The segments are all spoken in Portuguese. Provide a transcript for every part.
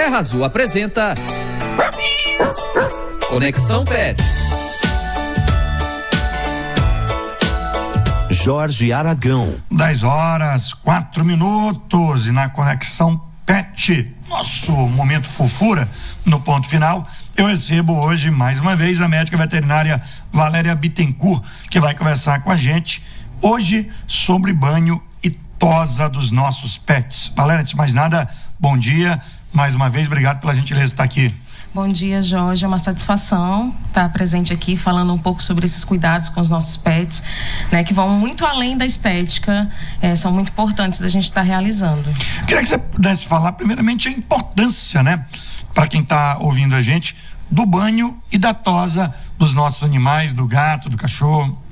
Terra Azul apresenta Conexão Pet. Jorge Aragão. 10h04 e na Conexão Pet, nosso momento fofura, no ponto final, eu recebo hoje mais uma vez a médica veterinária Valéria Bittencourt, que vai conversar com a gente hoje sobre banho e tosa dos nossos pets. Valéria, antes de mais nada, bom dia, mais uma vez, obrigado pela gentileza de estar aqui. Bom dia, Jorge, é uma satisfação estar presente aqui falando um pouco sobre esses cuidados com os nossos pets, né, que vão muito além da estética, são muito importantes da gente estar realizando. Queria que você pudesse falar primeiramente a importância, né, para quem está ouvindo a gente, do banho e da tosa dos nossos animais, do gato, do cachorro.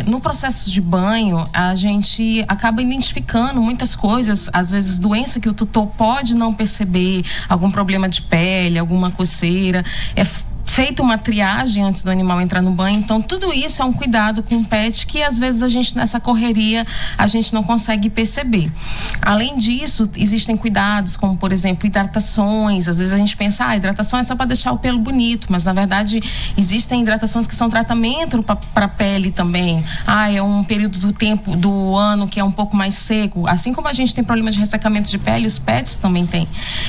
No processo de banho, a gente acaba identificando muitas coisas, às vezes doença que o tutor pode não perceber, algum problema de pele, alguma coceira, feita uma triagem antes do animal entrar no banho. Então tudo isso é um cuidado com o pet que às vezes a gente, nessa correria, a gente não consegue perceber. Além disso, existem cuidados como, por exemplo, hidratações. Às vezes a gente pensa, hidratação é só para deixar o pelo bonito, mas na verdade existem hidratações que são tratamento para a pele também. É um período do tempo do ano que é um pouco mais seco. Assim como a gente tem problema de ressecamento de pele, os pets também têm.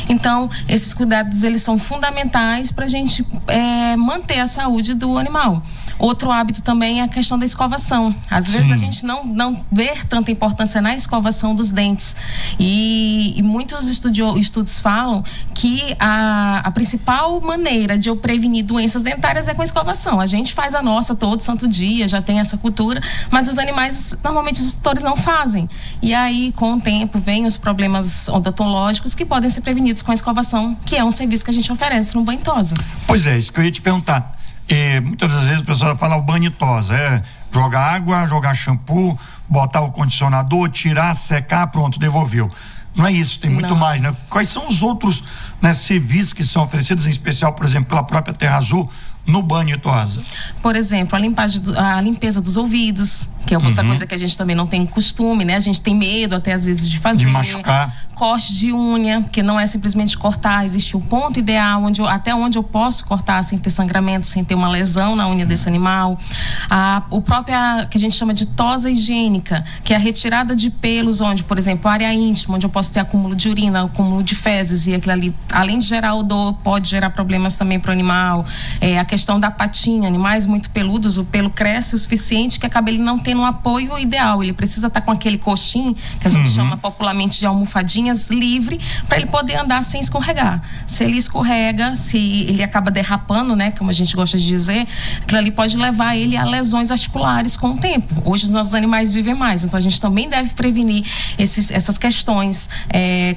Então esses cuidados, eles são fundamentais para a gente manter a saúde do animal. Outro hábito também é a questão da escovação. Às vezes a gente não vê tanta importância na escovação dos dentes. E muitos estudos falam que a principal maneira de eu prevenir doenças dentárias é com a escovação. A gente faz a nossa todo santo dia, já tem essa cultura, mas os animais, normalmente os tutores não fazem. E aí, com o tempo, vem os problemas odontológicos que podem ser prevenidos com a escovação, que é um serviço que a gente oferece no banho e tosa. Pois é, isso que eu ia te perguntar. Muitas das vezes a pessoa fala o banho e tosa, jogar água, jogar shampoo, botar o condicionador, tirar, secar, pronto, devolveu. Não é isso, tem muito mais, né? Quais são os outros, né, serviços que são oferecidos, em especial, por exemplo, pela própria Terra Azul, no banho e tosa? Por exemplo, a limpeza dos ouvidos, que é outra coisa que a gente também não tem costume, né? A gente tem medo até às vezes de fazer. De machucar. Corte de unha, que não é simplesmente cortar, existe um ponto ideal até onde eu posso cortar sem ter sangramento, sem ter uma lesão na unha desse animal. O próprio que a gente chama de tosa higiênica, que é a retirada de pelos, onde, por exemplo, área íntima, onde eu posso ter acúmulo de urina, acúmulo de fezes, e aquilo ali, além de gerar odor, pode gerar problemas também para o animal. A questão da patinha, animais muito peludos, o pelo cresce o suficiente que acaba ele não tendo um apoio ideal, ele precisa estar com aquele coxim, que a gente chama popularmente de almofadinhas, livre, para ele poder andar sem escorregar. Se ele escorrega, se ele acaba derrapando, né, como a gente gosta de dizer, aquilo ali pode levar ele a lesões articulares com o tempo. Hoje os nossos animais vivem mais, então a gente também deve prevenir essas questões,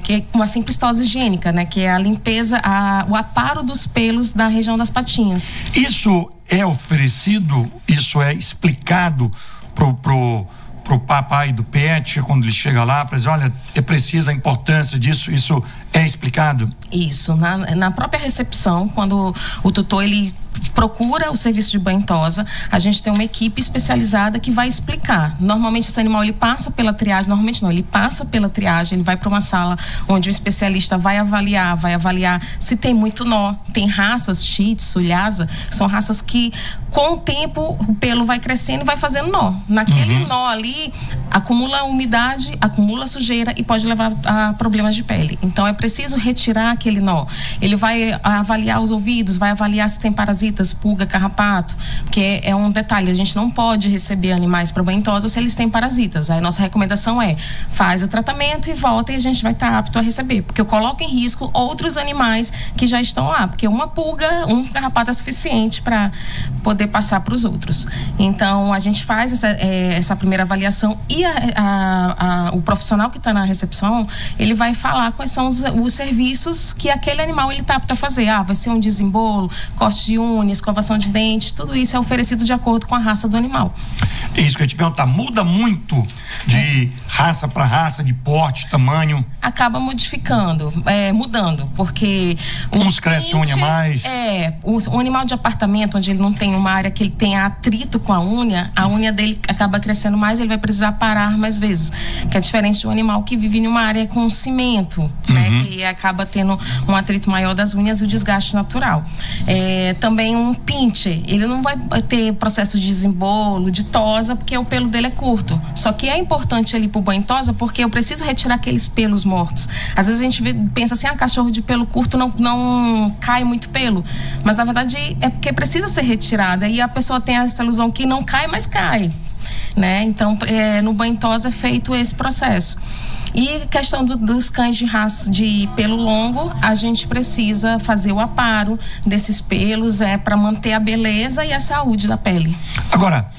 que é uma simples tosa higiênica, né, que é a limpeza, o aparo dos pelos da região das patinhas. Isso é oferecido, isso é explicado pro papai do pet, quando ele chega lá, para dizer, olha, é preciso a importância disso, isso é explicado? Isso, na própria recepção, quando o tutor, ele procura o serviço de banho e tosa, a gente tem uma equipe especializada que vai explicar. Normalmente esse animal, ele passa pela triagem, ele passa pela triagem, ele vai para uma sala onde o especialista vai avaliar se tem muito nó. Tem raças, Shih Tzu, Lhasa, são raças que com o tempo o pelo vai crescendo e vai fazendo nó. Naquele nó ali, acumula umidade, acumula sujeira e pode levar a problemas de pele. Então é preciso retirar aquele nó. Ele vai avaliar os ouvidos, vai avaliar se tem parasitas, pulga, carrapato, que é um detalhe, a gente não pode receber animais para banho e tosa se eles têm parasitas. Aí nossa recomendação faz o tratamento e volta, e a gente vai estar apto a receber, porque eu coloco em risco outros animais que já estão lá, porque uma pulga, um carrapato é suficiente para poder passar para os outros. Então a gente faz essa primeira avaliação e o profissional que está na recepção, ele vai falar quais são os serviços que aquele animal ele está apto a fazer. Vai ser um desembolo, corte de unha, unha, escovação de dente, tudo isso é oferecido de acordo com a raça do animal. É isso que eu ia te perguntar, muda muito de raça para raça, de porte, tamanho? Acaba mudando, porque... Uns crescem unha mais? O animal de apartamento, onde ele não tem uma área que ele tem atrito com a unha dele acaba crescendo mais, ele vai precisar parar mais vezes, que é diferente de um animal que vive em uma área com cimento, né, que acaba tendo um atrito maior das unhas e o desgaste natural. Também um pincher, ele não vai ter processo de desembolo, de tosa, porque o pelo dele é curto. Só que é importante ele ir pro banho tosa, porque eu preciso retirar aqueles pelos mortos. Às vezes a gente pensa assim, cachorro de pelo curto não cai muito pelo, mas na verdade é porque precisa ser retirada, e a pessoa tem essa ilusão que não cai, mas cai, né? Então no banho tosa é feito esse processo. E questão dos cães de raça de pelo longo, a gente precisa fazer o aparo desses pelos para manter a beleza e a saúde da pele. Agora,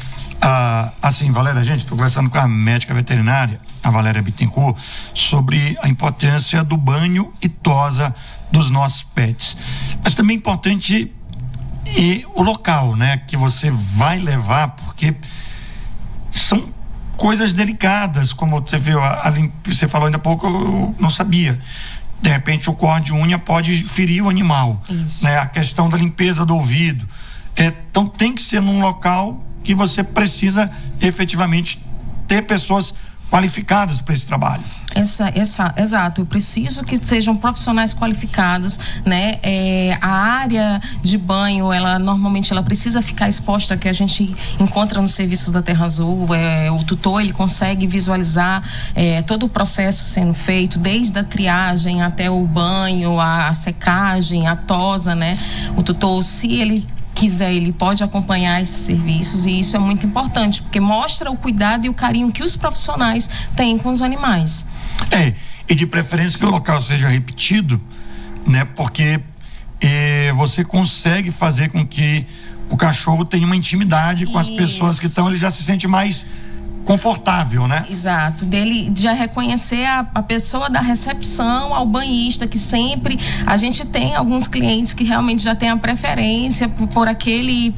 assim, Valéria, estou conversando com a médica veterinária, a Valéria Bittencourt, sobre a importância do banho e tosa dos nossos pets. Mas também é importante o local, né, que você vai levar, porque são coisas delicadas, como você viu, você falou ainda há pouco, eu não sabia. De repente o corte de unha pode ferir o animal. Isso. Né? A questão da limpeza do ouvido. Então tem que ser num local que você precisa efetivamente ter pessoas qualificadas para esse trabalho. Exato, eu preciso que sejam profissionais qualificados, né? A área de banho, normalmente ela precisa ficar exposta, que a gente encontra nos serviços da Terra Azul. O tutor, ele consegue visualizar todo o processo sendo feito, desde a triagem até o banho, a secagem, a tosa, né? O tutor, se ele quiser, ele pode acompanhar esses serviços, e isso é muito importante, porque mostra o cuidado e o carinho que os profissionais têm com os animais. E de preferência que o local seja repetido, né? Porque você consegue fazer com que o cachorro tenha uma intimidade com as pessoas que estão, ele já se sente mais confortável, né? Exato, dele já reconhecer a pessoa da recepção ao banhista, que sempre a gente tem alguns clientes que realmente já tem a preferência por aquele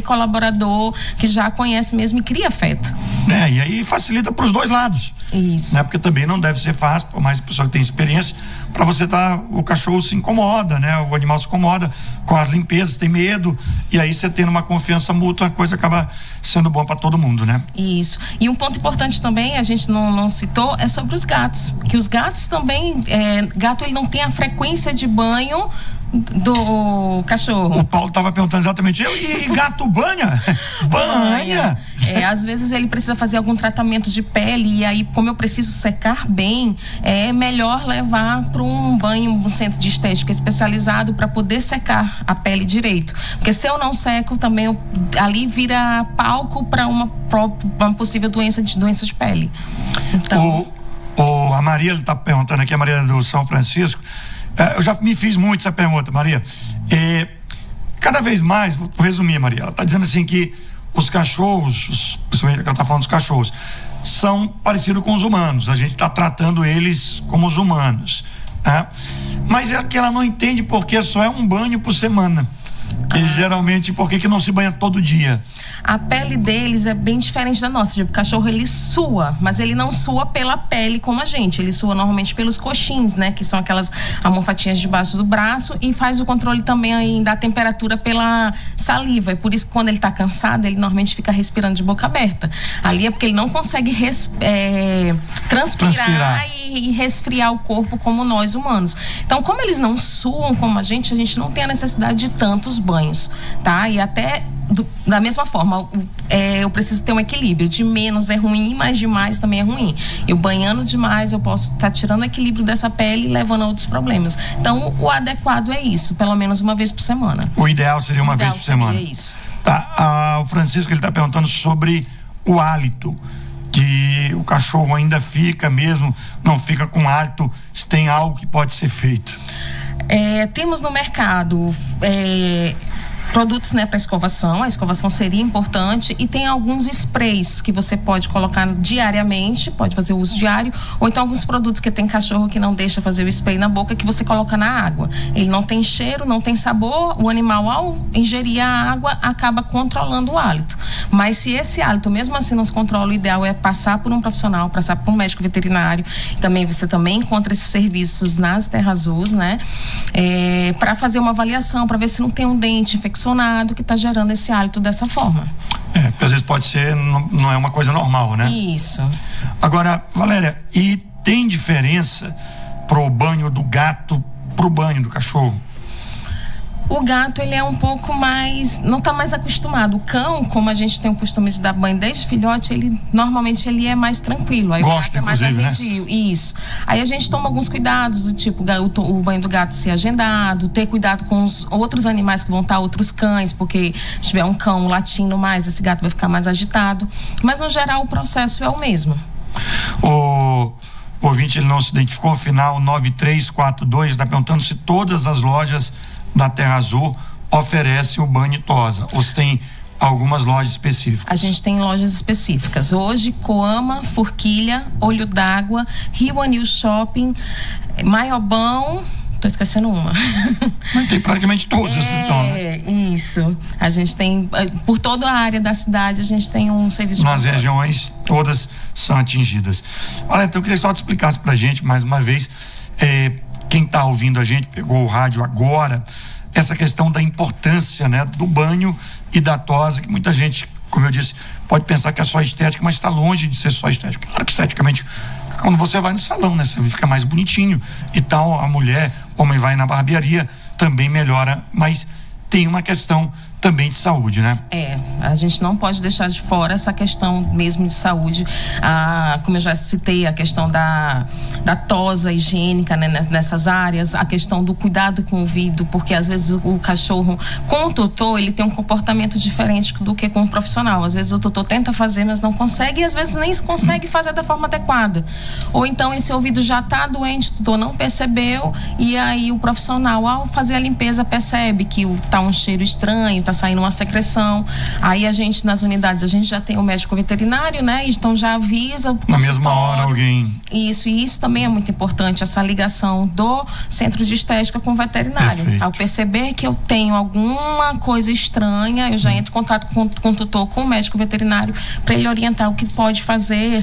colaborador que já conhece mesmo e cria afeto. E aí facilita para os dois lados. Isso. Né? Porque também não deve ser fácil, por mais que a pessoa que tem experiência, para você o cachorro se incomoda, né? O animal se incomoda com as limpezas, tem medo, e aí você tendo uma confiança mútua, a coisa acaba sendo boa para todo mundo, né? Isso. E um ponto importante também, a gente não citou, é sobre os gatos. Que os gatos também, gato ele não tem a frequência de banho do cachorro. O Paulo estava perguntando exatamente, e gato banha? Banha! Às vezes ele precisa fazer algum tratamento de pele, e aí, como eu preciso secar bem, é melhor levar para um banho, um centro de estética especializado, para poder secar a pele direito. Porque se eu não seco, também ali vira palco para uma possível doença de pele. Então, a Maria está perguntando aqui, a Maria do São Francisco. Eu já me fiz muito essa pergunta, Maria. Cada vez mais, vou resumir, Maria, ela está dizendo assim que os cachorros, principalmente ela está falando dos cachorros, são parecidos com os humanos. A gente está tratando eles como os humanos, né? Mas é que ela não entende porque só é um banho por semana. Que geralmente, por que não se banha todo dia? A pele deles é bem diferente da nossa. O cachorro, ele sua, mas ele não sua pela pele como a gente. Ele sua normalmente pelos coxins, né? Que são aquelas almofatinhas debaixo do braço, e faz o controle também da temperatura pela saliva. É por isso que quando ele tá cansado, ele normalmente fica respirando de boca aberta. Ali é porque ele não consegue transpirar. E resfriar o corpo como nós humanos. Então, como eles não suam como a gente não tem a necessidade de tantos banhos, tá? E até da mesma forma, eu preciso ter um equilíbrio. De menos é ruim, mas demais também é ruim. Eu banhando demais, eu posso estar tirando o equilíbrio dessa pele e levando a outros problemas. Então, o adequado é isso, pelo menos uma vez por semana. O ideal seria uma vez por semana. Seria isso. Tá, o Francisco, ele está perguntando sobre o hálito, que o cachorro ainda fica mesmo, não fica com hálito, se tem algo que pode ser feito. Temos no mercado produtos, né, para escovação. A escovação seria importante, e tem alguns sprays que você pode colocar diariamente, pode fazer uso diário, ou então alguns produtos que tem cachorro que não deixa fazer o spray na boca, que você coloca na água. Ele não tem cheiro, não tem sabor, o animal, ao ingerir a água, acaba controlando o hálito. Mas se esse hálito mesmo assim não se controla, o ideal é passar por um profissional, passar por um médico veterinário. Você também encontra esses serviços nas Terrazuls, né? Para fazer uma avaliação, para ver se não tem um dente infeccionado que está gerando esse hálito dessa forma. Porque às vezes pode ser, não é uma coisa normal, né? Isso. Agora, Valéria, e tem diferença pro banho do gato pro banho do cachorro? O gato, ele é um pouco mais, não está mais acostumado. O cão, como a gente tem o costume de dar banho desde filhote, normalmente ele é mais tranquilo. Aí gosta, o gato é mais arredio, né? Isso. Aí a gente toma alguns cuidados, do tipo o banho do gato ser agendado, ter cuidado com os outros animais que vão estar, outros cães, porque se tiver um cão latindo mais, esse gato vai ficar mais agitado. Mas no geral o processo é o mesmo. O ouvinte, ele não se identificou, final 9342, está perguntando se todas as lojas da Terrazul oferece o banho e tosa, ou se tem algumas lojas específicas? A gente tem lojas específicas. Hoje, Coama, Forquilha, Olho d'Água, Rio Anil Shopping, Maiobão, tô esquecendo uma. Mas tem praticamente todas, então, né? Isso. A gente tem, por toda a área da cidade, a gente tem um serviço de nas regiões, todas são atingidas. Olha, então eu queria só te explicasse pra gente, mais uma vez, quem está ouvindo a gente, pegou o rádio agora, essa questão da importância, né, do banho e da tosa, que muita gente, como eu disse, pode pensar que é só estética, mas está longe de ser só estética. Claro que esteticamente, quando você vai no salão, né, você fica mais bonitinho e tal, a mulher, o homem vai na barbearia, também melhora, mas tem uma questão também de saúde, né? A gente não pode deixar de fora essa questão mesmo de saúde. Como eu já citei, a questão da tosa higiênica, né, nessas áreas, a questão do cuidado com o ouvido, porque às vezes o cachorro, com o tutor, ele tem um comportamento diferente do que com o profissional. Às vezes o tutor tenta fazer, mas não consegue, e às vezes nem consegue fazer da forma adequada. Ou então esse ouvido já está doente, o tutor não percebeu, e aí o profissional, ao fazer a limpeza, percebe que tá um cheiro estranho, tá saindo uma secreção. Aí a gente, nas unidades, a gente já tem o médico veterinário, né? Então já avisa na mesma hora alguém. Isso, e isso também é muito importante, essa ligação do centro de estética com o veterinário. Perfeito. Ao perceber que eu tenho alguma coisa estranha, eu já entro em contato com o tutor, com o médico veterinário, para ele orientar o que pode fazer,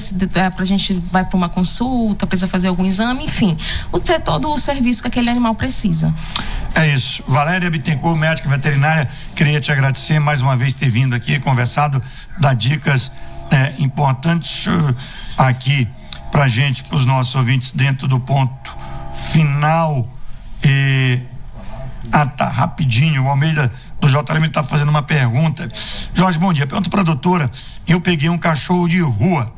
pra gente vai para uma consulta, precisa fazer algum exame, enfim, ter todo o serviço que aquele animal precisa. É isso. Valéria Bittencourt, médica veterinária, queria te agradecer mais uma vez ter vindo aqui, conversado, dar dicas importantes aqui pra gente, pros nossos ouvintes, dentro do ponto final. Tá, rapidinho, o Almeida do JLM está fazendo uma pergunta. Jorge, bom dia, pergunta pra doutora, eu peguei um cachorro de rua,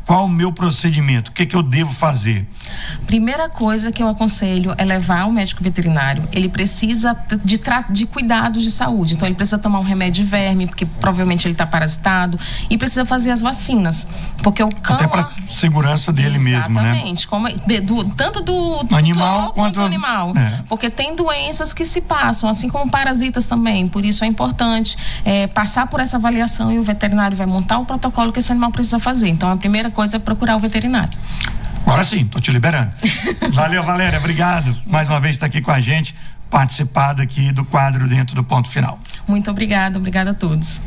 qual o meu procedimento? O que eu devo fazer? Primeira coisa que eu aconselho é levar ao médico veterinário. Ele precisa de cuidados de saúde. Então, ele precisa tomar um remédio de verme, porque provavelmente ele está parasitado, e precisa fazer as vacinas. Porque o cão... Até para segurança dele mesmo, né? Exatamente. Tanto do animal quanto do animal. Porque tem doenças que se passam, assim como parasitas também. Por isso é importante passar por essa avaliação, e o veterinário vai montar o protocolo que esse animal precisa fazer. Então, a primeira coisa é procurar o veterinário. Agora sim, tô te liberando. Valeu, Valéria, obrigado. Mais uma vez tá aqui com a gente, participado aqui do quadro Dentro do Ponto Final. Muito obrigada a todos.